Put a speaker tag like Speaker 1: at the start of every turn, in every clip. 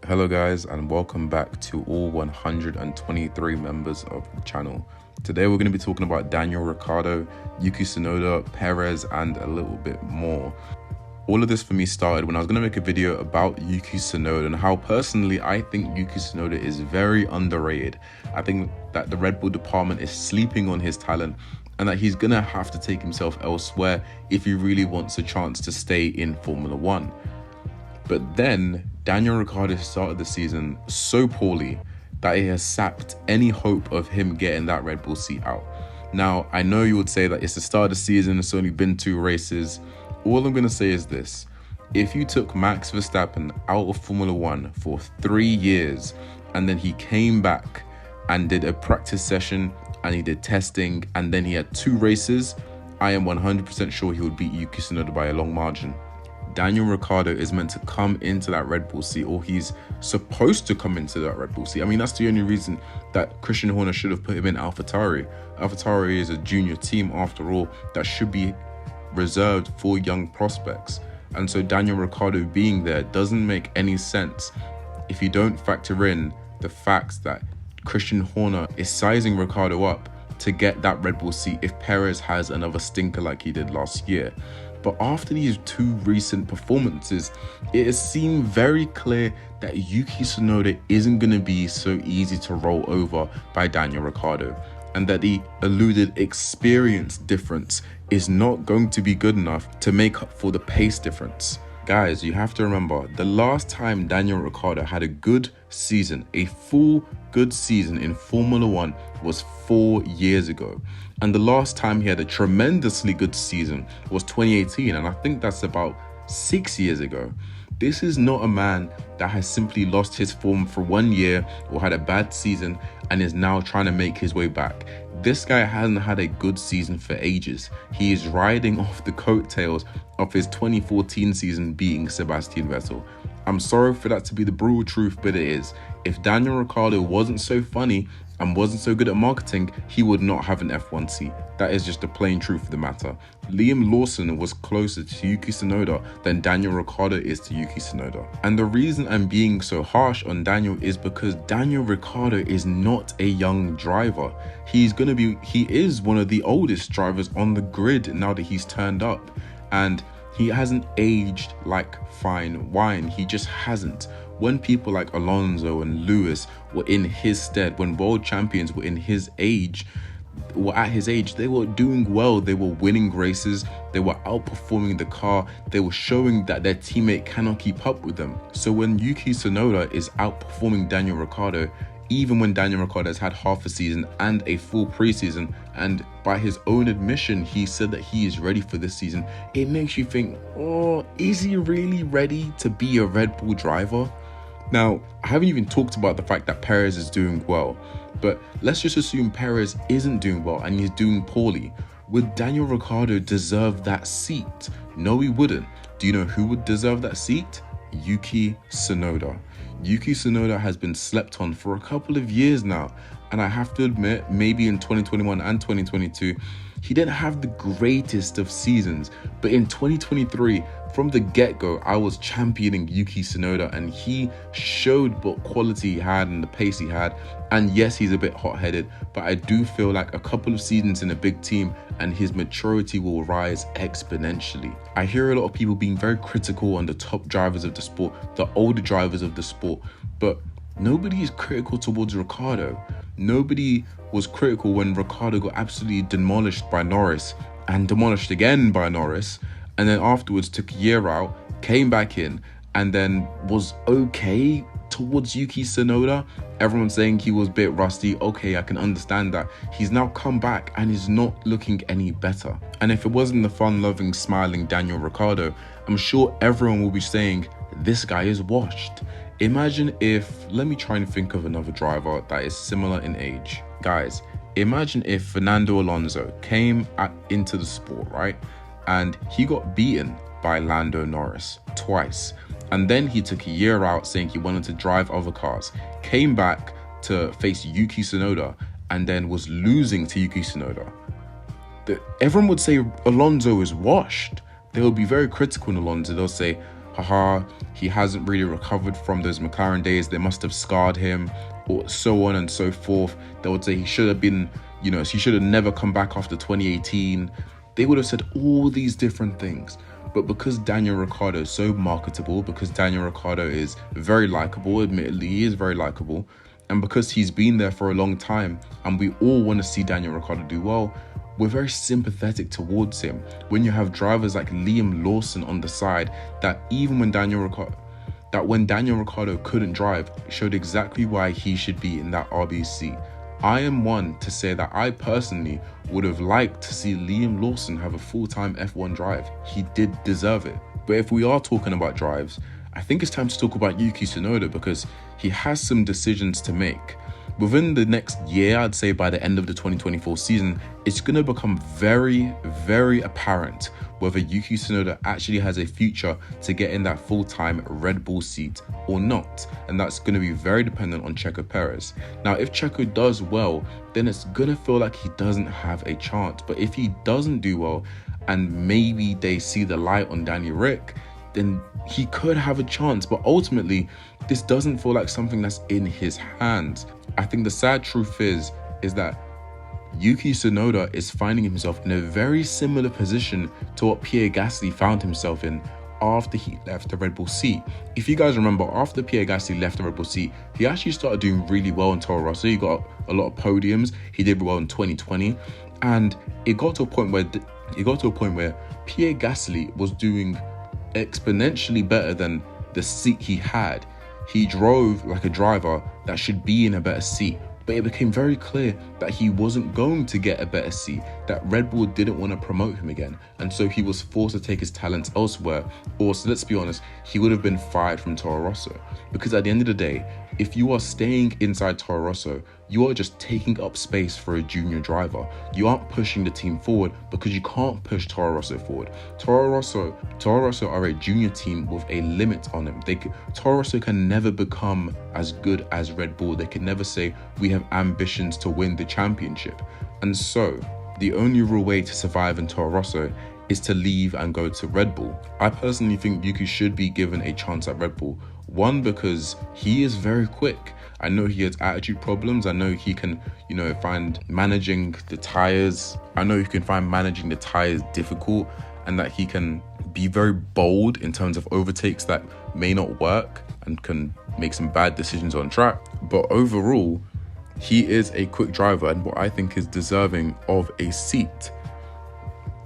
Speaker 1: Hello guys, and welcome back to all 123 members of the channel. Today we're going to be talking about Daniel Ricciardo, Yuki Tsunoda, Perez, and a little bit more. All of this for me started when I was going to make a video about Yuki Tsunoda and how personally I think Yuki Tsunoda is very underrated. I think that the Red Bull department is sleeping on his talent and that he's going to have to take himself elsewhere if he really wants a chance to stay in Formula One. But then Daniel Ricciardo started the season so poorly that it has sapped any hope of him getting that Red Bull seat out. Now, I know you would say that it's the start of the season, it's only been 2 races. All I'm going to say is this. If you took Max Verstappen out of Formula One for 3 years and then he came back and did a practice session and he did testing and then he had 2 races, I am 100% sure he would beat Yuki Tsunoda by a long margin. Daniel Ricciardo is meant to come into that Red Bull seat, or he's supposed to come into that Red Bull seat. I mean, that's the only reason that Christian Horner should have put him in AlphaTauri. AlphaTauri is a junior team after all that should be reserved for young prospects. And so Daniel Ricciardo being there doesn't make any sense if you don't factor in the fact that Christian Horner is sizing Ricciardo up to get that Red Bull seat if Perez has another stinker like he did last year. But after these 2 recent performances, it has seemed very clear that Yuki Tsunoda isn't going to be so easy to roll over by Daniel Ricciardo, and that the alluded experience difference is not going to be good enough to make up for the pace difference. Guys, you have to remember, the last time Daniel Ricciardo had a good season, a full good season in Formula One was 4 years ago. And the last time he had a tremendously good season was 2018, and I think that's about 6 years ago. This is not a man that has simply lost his form for 1 year or had a bad season and is now trying to make his way back. This guy hasn't had a good season for ages. He is riding off the coattails of his 2014 season beating Sebastian Vettel. I'm sorry for that to be the brutal truth, but it is. If Daniel Ricciardo wasn't so funny and wasn't so good at marketing, he would not have an F1 seat. That is just the plain truth of the matter. Liam Lawson was closer to Yuki Tsunoda than Daniel Ricciardo is to Yuki Tsunoda. And the reason I'm being so harsh on Daniel is because Daniel Ricciardo is not a young driver. He is one of the oldest drivers on the grid now that he's turned up. And he hasn't aged like fine wine. He just hasn't. When people like Alonso and Lewis were in his stead, when world champions were at his age, they were doing well. They were winning races. They were outperforming the car. They were showing that their teammate cannot keep up with them. So when Yuki Tsunoda is outperforming Daniel Ricciardo, even when Daniel Ricciardo has had half a season and a full preseason, and by his own admission, he said that he is ready for this season, it makes you think, oh, is he really ready to be a Red Bull driver? Now, I haven't even talked about the fact that Perez is doing well, but let's just assume Perez isn't doing well and he's doing poorly. Would Daniel Ricciardo deserve that seat? No, he wouldn't. Do you know who would deserve that seat? Yuki Tsunoda. Yuki Tsunoda has been slept on for a couple of years now, and I have to admit, maybe in 2021 and 2022, he didn't have the greatest of seasons, but in 2023, from the get-go, I was championing Yuki Tsunoda, and he showed what quality he had and the pace he had. And yes, he's a bit hot-headed, but I do feel like a couple of seasons in a big team and his maturity will rise exponentially. I hear a lot of people being very critical on the top drivers of the sport, the older drivers of the sport, but nobody is critical towards Ricciardo. Nobody was critical when Ricciardo got absolutely demolished by Norris and demolished again by Norris, and then afterwards took a year out, came back in, and then was okay towards Yuki Tsunoda. Everyone's saying he was a bit rusty. Okay, I can understand that. He's now come back and is not looking any better. And if it wasn't the fun-loving, smiling Daniel Ricciardo, I'm sure everyone will be saying, this guy is washed. Imagine if, let me try and think of another driver that is similar in age. Guys, imagine if Fernando Alonso came into the sport, right? And he got beaten by Lando Norris twice. And then he took a year out saying he wanted to drive other cars, came back to face Yuki Tsunoda, and then was losing to Yuki Tsunoda. Everyone would say Alonso is washed. They will be very critical on Alonso. They'll say, haha, he hasn't really recovered from those McLaren days, they must have scarred him, or so on and so forth. They would say he should have been, he should have never come back after 2018. They would have said all these different things. But because Daniel Ricciardo is so marketable, because Daniel Ricciardo is very likable, admittedly he is very likable, and because he's been there for a long time and we all want to see Daniel Ricciardo do well, we're very sympathetic towards him. When you have drivers like Liam Lawson on the side, that even when Daniel Ricciardo couldn't drive, showed exactly why he should be in that RBC. I am one to say that I personally would have liked to see Liam Lawson have a full-time F1 drive. He did deserve it. But if we are talking about drives, I think it's time to talk about Yuki Tsunoda, because he has some decisions to make. Within the next year, I'd say by the end of the 2024 season, it's going to become very, very apparent whether Yuki Tsunoda actually has a future to get in that full-time Red Bull seat or not. And that's going to be very dependent on Checo Perez. Now, if Checo does well, then it's going to feel like he doesn't have a chance. But if he doesn't do well, and maybe they see the light on Danny Rick, then he could have a chance. But ultimately, this doesn't feel like something that's in his hands. I think the sad truth is that Yuki Tsunoda is finding himself in a very similar position to what Pierre Gasly found himself in after he left the Red Bull seat. If you guys remember, after Pierre Gasly left the Red Bull seat, he actually started doing really well in Toro Rosso. He got a lot of podiums. He did well in 2020, and it got to a point where Pierre Gasly was doing exponentially better than the seat he had. He drove like a driver that should be in a better seat, but it became very clear that he wasn't going to get a better seat, that Red Bull didn't want to promote him again, and so he was forced to take his talents elsewhere, or, so let's be honest, he would have been fired from Toro Rosso. Because at the end of the day, if you are staying inside Toro Rosso, you are just taking up space for a junior driver. You aren't pushing the team forward because you can't push Toro Rosso forward. Toro Rosso are a junior team with a limit on them. Toro Rosso can never become as good as Red Bull. They can never say, we have ambitions to win the championship. And so, the only real way to survive in Toro Rosso is to leave and go to Red Bull. I personally think Yuki should be given a chance at Red Bull. One, because he is very quick. I know he has attitude problems. I know he can, find managing the tires. I know he can find managing the tires difficult, and that he can be very bold in terms of overtakes that may not work and can make some bad decisions on track. But overall, he is a quick driver and what I think is deserving of a seat.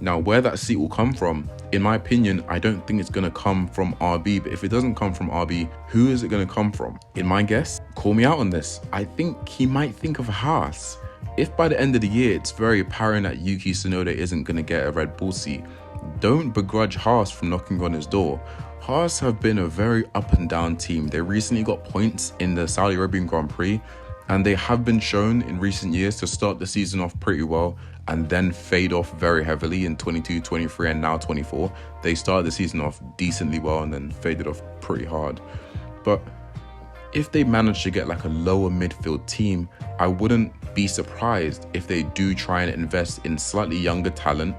Speaker 1: Now, where that seat will come from, in my opinion, I don't think it's going to come from RB. But if it doesn't come from RB, who is it going to come from? In my guess, call me out on this, I think he might think of Haas. If by the end of the year, it's very apparent that Yuki Tsunoda isn't going to get a Red Bull seat, don't begrudge Haas from knocking on his door. Haas have been a very up and down team. They recently got points in the Saudi Arabian Grand Prix, and they have been shown in recent years to start the season off pretty well and then fade off very heavily in 22, 23, and now 24. They started the season off decently well and then faded off pretty hard. But if they manage to get like a lower midfield team, I wouldn't be surprised if they do try and invest in slightly younger talent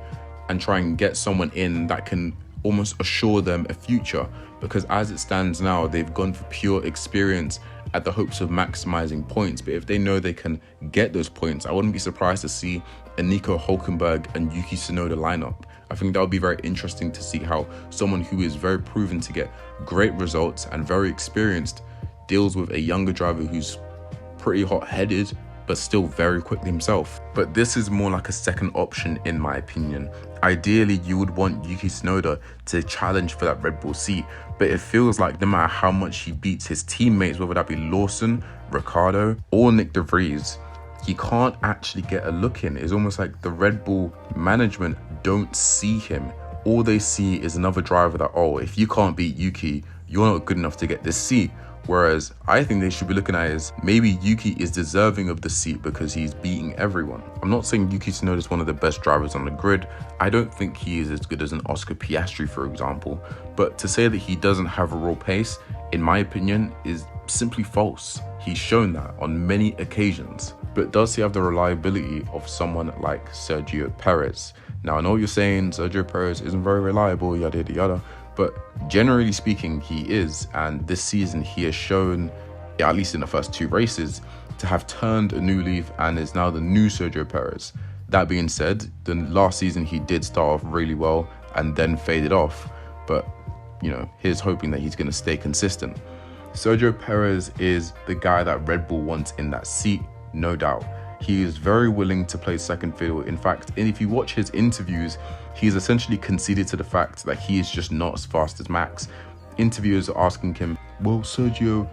Speaker 1: and try and get someone in that can almost assure them a future. Because as it stands now, they've gone for pure experience at the hopes of maximizing points. But if they know they can get those points, I wouldn't be surprised to see a Nico Hülkenberg and Yuki Tsunoda lineup. I think that would be very interesting to see how someone who is very proven to get great results and very experienced deals with a younger driver who's pretty hot-headed but still very quick himself. But this is more like a second option in my opinion. Ideally, you would want Yuki Tsunoda to challenge for that Red Bull seat, but it feels like no matter how much he beats his teammates, whether that be Lawson, Ricciardo, or Nick De Vries, he can't actually get a look in. It's almost like the Red Bull management don't see him. All they see is another driver that, oh, if you can't beat Yuki, you're not good enough to get this seat. Whereas I think they should be looking at it as maybe Yuki is deserving of the seat because he's beating everyone. I'm not saying Yuki Tsunoda is one of the best drivers on the grid. I don't think he is as good as an Oscar Piastri, for example. But to say that he doesn't have a raw pace, in my opinion, is simply false. He's shown that on many occasions. But does he have the reliability of someone like Sergio Perez? Now, I know you're saying Sergio Perez isn't very reliable, yada yada yada. but generally speaking, he is. And this season, he has shown, at least in the first 2 races, to have turned a new leaf and is now the new Sergio Perez. That being said, the last season he did start off really well and then faded off. But, here's hoping that he's going to stay consistent. Sergio Perez is the guy that Red Bull wants in that seat, no doubt. He is very willing to play second fiddle. In fact, if you watch his interviews, he's essentially conceded to the fact that he is just not as fast as Max. Interviewers are asking him, well, Sergio,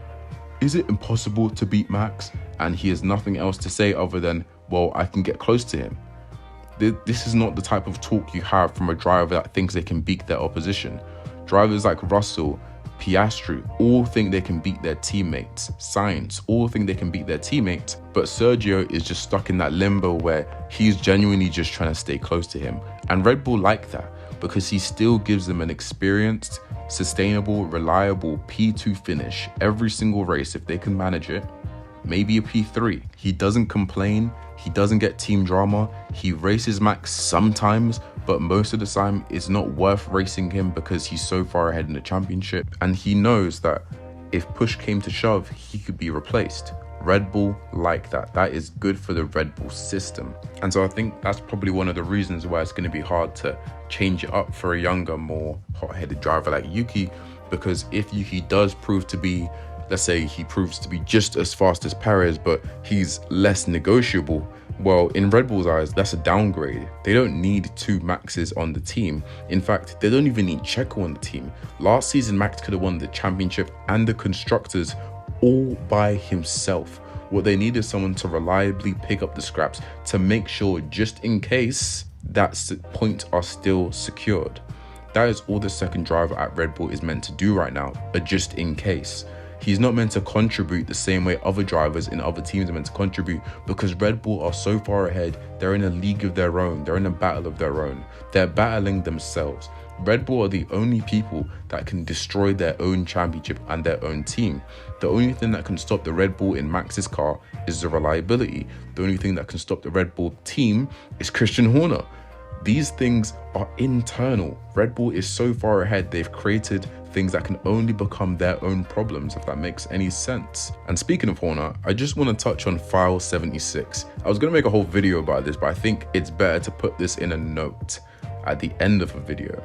Speaker 1: is it impossible to beat Max? And he has nothing else to say other than, well, I can get close to him. This is not the type of talk you have from a driver that thinks they can beat their opposition. Drivers like Russell, Piastri, all think they can beat their teammates. Sainz, all think they can beat their teammates. But Sergio is just stuck in that limbo where he's genuinely just trying to stay close to him. And Red Bull like that because he still gives them an experienced, sustainable, reliable P2 finish every single race if they can manage it. Maybe a P3. He doesn't complain. He doesn't get team drama. He races Max sometimes, but most of the time it's not worth racing him because he's so far ahead in the championship. And he knows that if push came to shove, he could be replaced. Red Bull like that. That is good for the Red Bull system. And so I think that's probably one of the reasons why it's going to be hard to change it up for a younger, more hot-headed driver like Yuki, because if Yuki does prove to be, let's say he proves to be just as fast as Perez, but he's less negotiable, well, in Red Bull's eyes, that's a downgrade. They don't need 2 Maxes on the team. In fact, they don't even need Checo on the team. Last season, Max could have won the championship and the constructors all by himself. What they need is someone to reliably pick up the scraps to make sure, just in case, that points are still secured. That is all the second driver at Red Bull is meant to do right now, a just in case. He's not meant to contribute the same way other drivers in other teams are meant to contribute, because Red Bull are so far ahead. They're in a league of their own. They're in a battle of their own. They're battling themselves. Red Bull are the only people that can destroy their own championship and their own team. The only thing that can stop the Red Bull in Max's car is the reliability. The only thing that can stop the Red Bull team is Christian Horner. These things are internal. Red Bull is so far ahead, they've created things that can only become their own problems, if that makes any sense. And speaking of Horner, I just want to touch on file 76. I was going to make a whole video about this, but I think it's better to put this in a note at the end of a video.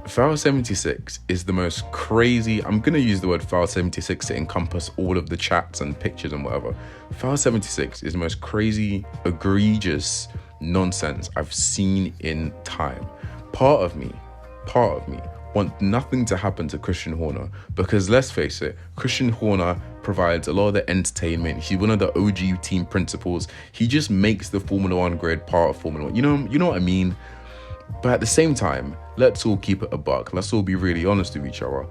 Speaker 1: File 76 is the most crazy, I'm going to use the word file 76 to encompass all of the chats and pictures and whatever. File 76 is the most crazy, egregious nonsense I've seen in time. Part of me want nothing to happen to Christian Horner, because let's face it, Christian Horner provides a lot of the entertainment. He's one of the OG team principals. He just makes the Formula One grid part of Formula One. You know what I mean? But at the same time, let's all keep it a buck. Let's all be really honest with each other.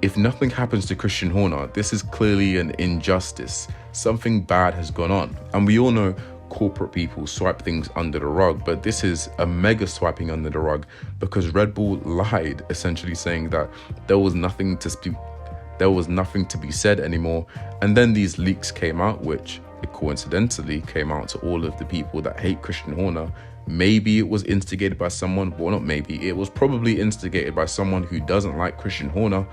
Speaker 1: If nothing happens to Christian Horner, this is clearly an injustice. Something bad has gone on. And we all know corporate people swipe things under the rug, but this is a mega swiping under the rug, because Red Bull lied, essentially saying that there was nothing to be said anymore. And then these leaks came out, which coincidentally came out to all of the people that hate Christian Horner. Maybe it was instigated by someone, well, not maybe, it was probably instigated by someone who doesn't like Christian Horner,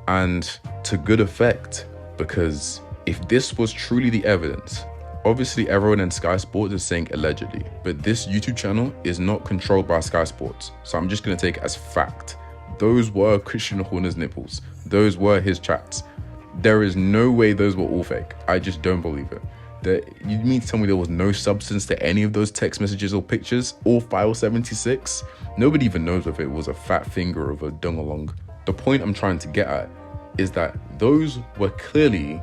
Speaker 1: and to good effect, because if this was truly the evidence, obviously everyone in Sky Sports is saying allegedly, but this YouTube channel is not controlled by Sky Sports, so I'm just going to take it as fact. Those were Christian Horner's nipples. Those were his chats. There is no way those were all fake. I just don't believe it. You mean to tell me there was no substance to any of those text messages or pictures or file 76? Nobody even knows if it was a fat finger of a dungalong. The point I'm trying to get at is that those were clearly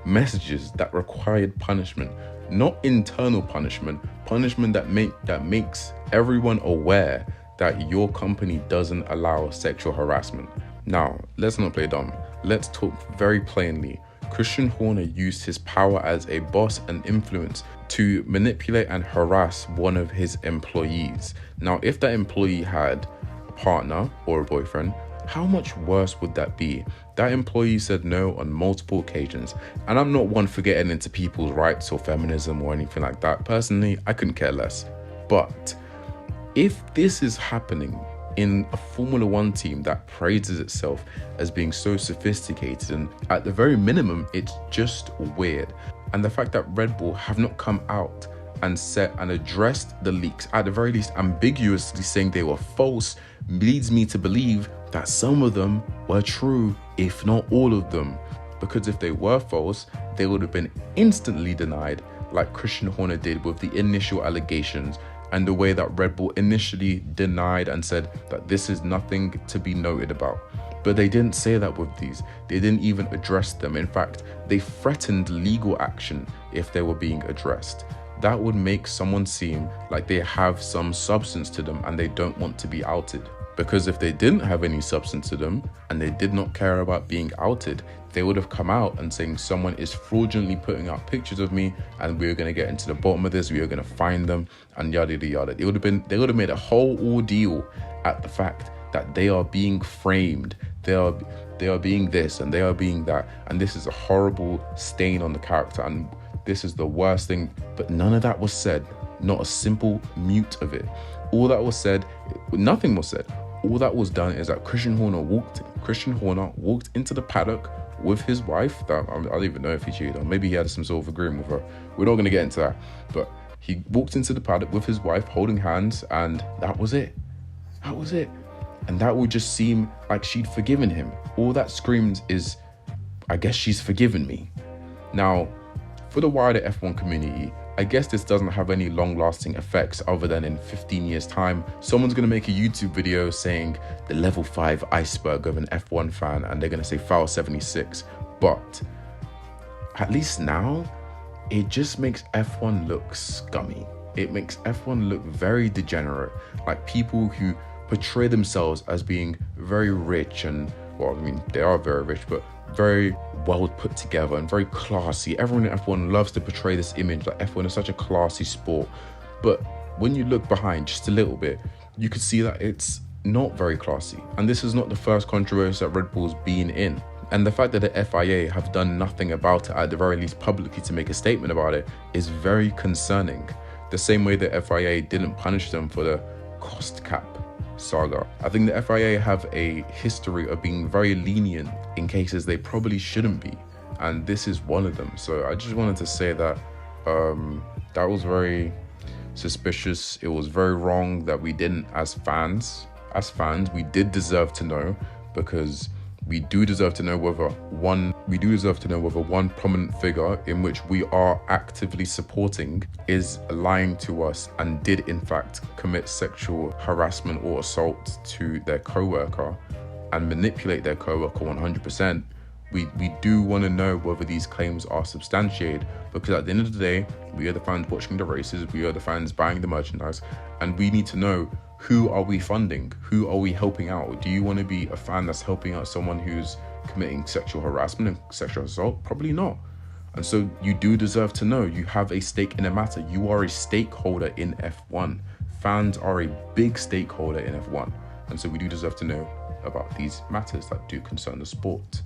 Speaker 1: messages that required punishment, not internal punishment that makes everyone aware that your company doesn't allow sexual harassment. Now, let's not play dumb. Let's talk very plainly. Christian Horner used his power as a boss and influence to manipulate and harass one of his employees. Now, if that employee had a partner or a boyfriend, how much worse would that be? That employee said no on multiple occasions. And I'm not one for getting into people's rights or feminism or anything like that. Personally, I couldn't care less. But if this is happening in a Formula One team that praises itself as being so sophisticated, and at the very minimum, it's just weird. And the fact that Red Bull have not come out and said and addressed the leaks, at the very least ambiguously saying they were false, leads me to believe that some of them were true, if not all of them. Because if they were false, they would have been instantly denied, like Christian Horner did with the initial allegations, and the way that Red Bull initially denied and said that this is nothing to be noted about. But they didn't say that with these. They didn't even address them. In fact, they threatened legal action if they were being addressed. That would make someone seem like they have some substance to them and they don't want to be outed. Because if they didn't have any substance to them and they did not care about being outed, they would have come out and saying someone is fraudulently putting out pictures of me and we're going to get into the bottom of this, we are going to find them, and yada yada yada. They would have made a whole ordeal at the fact that they are being framed, they are being this and they are being that, and this is a horrible stain on the character and this is the worst thing. But none of that was said. Not a simple mute of it. All that was said, nothing was said. All that was done is that Christian Horner walked into the paddock with his wife. That I don't even know if he cheated, or maybe he had some sort of agreement with her. We're not going to get into that. But he walked into the paddock with his wife, holding hands, and that was it. That was it. And that would just seem like she'd forgiven him. All that screams is, I guess she's forgiven me. Now, for the wider F1 community, I guess this doesn't have any long-lasting effects other than in 15 years' time, someone's going to make a YouTube video saying the level 5 iceberg of an F1 fan, and they're going to say foul 76. But at least now, it just makes F1 look scummy. It makes F1 look very degenerate, like people who portray themselves as being very rich and, well, I mean, they are very rich, but very well put together and very classy. Everyone in F1 loves to portray this image that F1 is such a classy sport. But when you look behind just a little bit, you can see that it's not very classy. And this is not the first controversy that Red Bull's been in. And the fact that the FIA have done nothing about it, at the very least publicly to make a statement about it, is very concerning. The same way the FIA didn't punish them for the cost cap saga. I think the FIA have a history of being very lenient in cases they probably shouldn't be, and this is one of them. So I just wanted to say that that was very suspicious. It was very wrong that we didn't, as fans, we did deserve to know, because we do deserve to know whether one prominent figure in which we are actively supporting is lying to us and did in fact commit sexual harassment or assault to their co-worker and manipulate their co-worker 100%. We do want to know whether these claims are substantiated, because at the end of the day, we are the fans watching the races, we are the fans buying the merchandise, and we need to know, who are we funding? Who are we helping out? Do you want to be a fan that's helping out someone who's committing sexual harassment and sexual assault? Probably not. And so you do deserve to know. You have a stake in a matter. You are a stakeholder in F1. Fans are a big stakeholder in F1. And so we do deserve to know about these matters that do concern the sport.